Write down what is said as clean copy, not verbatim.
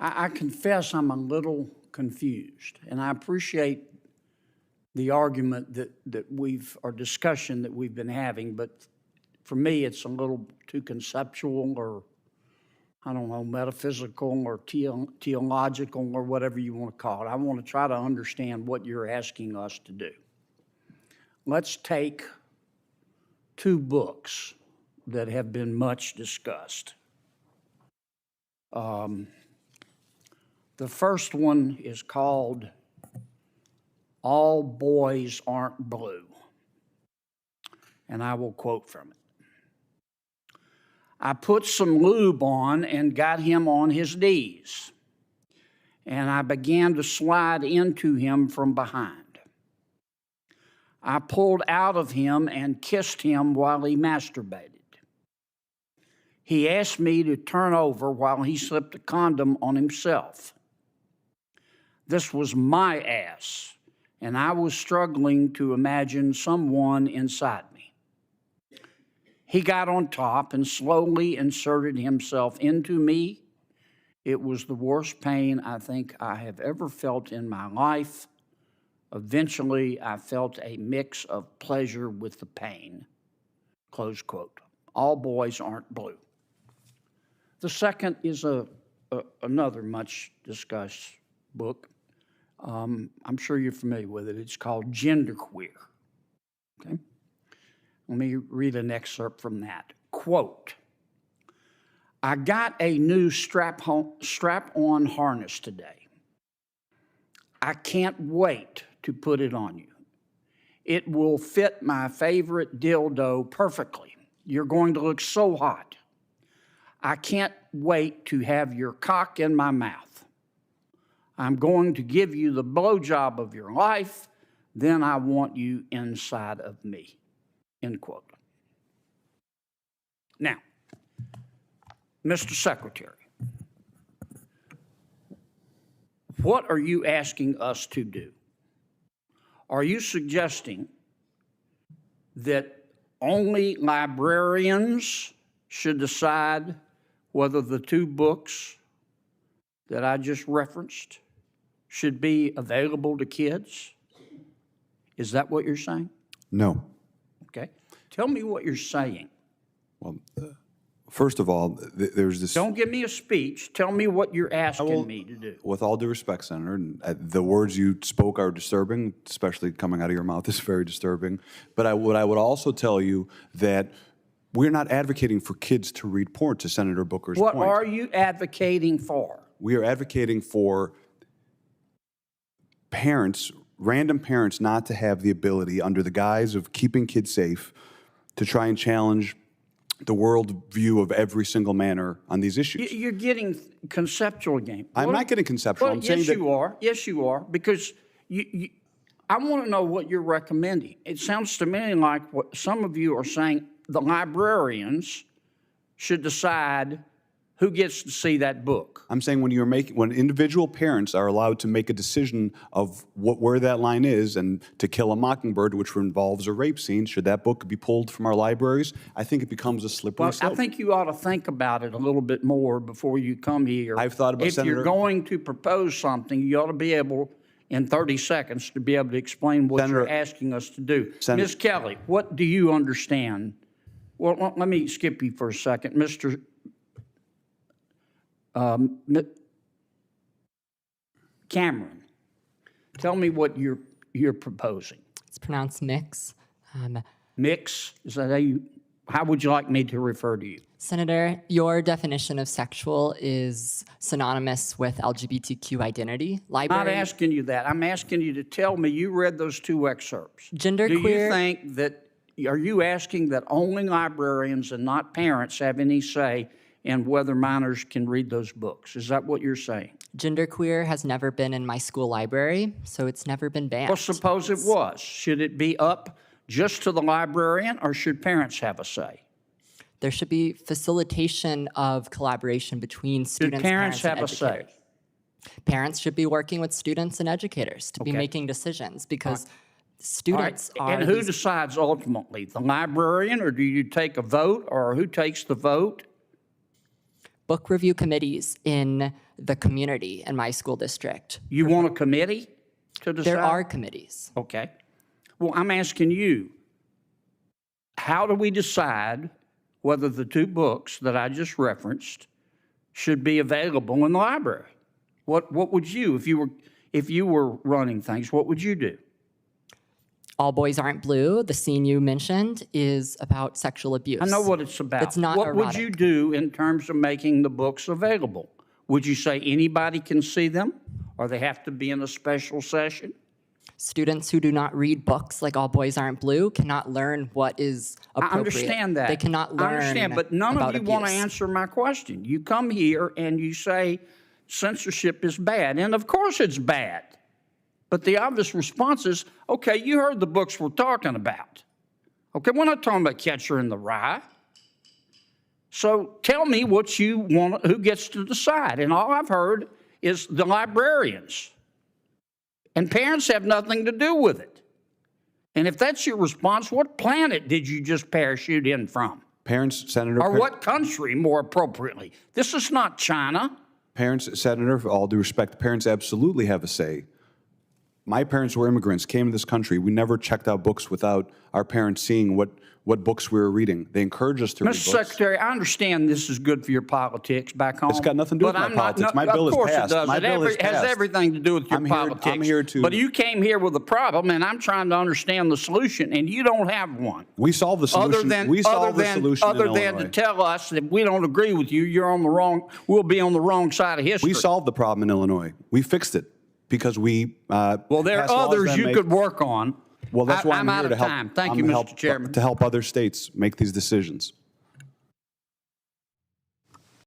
I confess I'm a little confused, and I appreciate the argument or discussion that we've been having, but for me, it's a little too conceptual or, I don't know, metaphysical or theological or whatever you want to call it. I want to try to understand what you're asking us to do. Let's take two books that have been much discussed. The first one is called All Boys Aren't Blue, and I will quote from it. I put some lube on and got him on his knees, and I began to slide into him from behind. I pulled out of him and kissed him while he masturbated. He asked me to turn over while he slipped a condom on himself. This was my ass, and I was struggling to imagine someone inside me. He got on top and slowly inserted himself into me. It was the worst pain I think I have ever felt in my life. Eventually, I felt a mix of pleasure with the pain. Close quote. All Boys Aren't Blue. The second is another much discussed book. I'm sure you're familiar with it. It's called Genderqueer. Okay? Let me read an excerpt from that. Quote, I got a new strap-on harness today. I can't wait to put it on you. It will fit my favorite dildo perfectly. You're going to look so hot. I can't wait to have your cock in my mouth. I'm going to give you the blowjob of your life. Then I want you inside of me. End quote. Now, Mr. Secretary, what are you asking us to do? Are you suggesting that only librarians should decide whether the two books that I just referenced should be available to kids? Is that what you're saying? No. Okay. Tell me what you're saying. Well, first of all, there's this... Don't give me a speech. Tell me what you're asking me to do. With all due respect, Senator, the words you spoke are disturbing, especially coming out of your mouth is very disturbing. But what I would also tell you that we're not advocating for kids to read porn, to Senator Booker's point. What are you advocating for? We are advocating for parents, random parents, not to have the ability, under the guise of keeping kids safe, to try and challenge the world view of every single manner on these issues. You're getting conceptual game. I'm not getting conceptual. Well, I'm saying that... you are. Yes, you are. Because I want to know what you're recommending. It sounds to me like what some of you are saying, the librarians should decide who gets to see that book. I'm saying when individual parents are allowed to make a decision of where that line is, and To Kill a Mockingbird, which involves a rape scene, should that book be pulled from our libraries? I think it becomes a slippery slope. I think you ought to think about it a little bit more before you come here. I've thought about, Senator, you're going to propose something, you ought to be able, in 30 seconds, to be able to explain what you're asking us to do. Ms. Kelly, what do you understand? Well, let me skip you for a second. Mr. Cameron, tell me what you're proposing. It's pronounced mix. Mix? Is that how would you like me to refer to you? Senator, your definition of sexual is synonymous with LGBTQ identity. I'm not asking you that. I'm asking you to tell me you read those two excerpts. Genderqueer. Do you think that, are you asking that only librarians and not parents have any say in whether minors can read those books? Is that what you're saying? Genderqueer has never been in my school library, so it's never been banned. Well, suppose it was. Should it be up just to the librarian, or should parents have a say? There should be facilitation of collaboration between students, Should parents have and a say? Parents should be working with students and educators to be making decisions, because students are... And who decides ultimately? The librarian, or do you take a vote, or who takes the vote? book review committees in the community in my school district. You want a committee to decide? There are committees. Okay. Well, I'm asking you, how do we decide whether the two books that I just referenced should be available in the library? What would you, if you were running things, what would you do? All Boys Aren't Blue, the scene you mentioned, is about sexual abuse. I know what it's about. It's not What would erotic. you do in terms of making the books available? Would you say anybody can see them, or they have to be in a special session? Students who do not read books like All Boys Aren't Blue cannot learn what is appropriate. I understand that. They cannot learn I understand, but none about of you want to abuse. answer my question. You come here and you say censorship is bad, and of course it's bad. But the obvious response is, okay, you heard the books we're talking about. Okay, we're not talking about Catcher in the Rye. So tell me what you want, who gets to decide. And all I've heard is the librarians. And parents have nothing to do with it. And if that's your response, what planet did you just parachute in from? Parents, Senator. Or what country, more appropriately? This is not China. Parents, Senator, for all due respect, parents absolutely have a say. My parents were immigrants, came to this country. We never checked out books without our parents seeing what books we were reading. They encouraged us to read Mr. books. Secretary, I understand this is good for your politics back home. It's got nothing to do with my politics. My bill is Of course passed. it does. My It bill is has passed. everything to do with your politics. I'm here to- But you came here with a problem, and I'm trying to understand the solution, and you don't have one. We solved the solution. Other than, we solved the solution other in than to Illinois. tell us that we don't agree with you, you're on the wrong. We'll be on the wrong side of history. We solved the problem in Illinois. We fixed it because we. Well, there are passed laws others that you make- could work on. Well, that's why I'm out here of to help. time. Thank I'm you, to Mr. help, Chairman. To help other states make these decisions.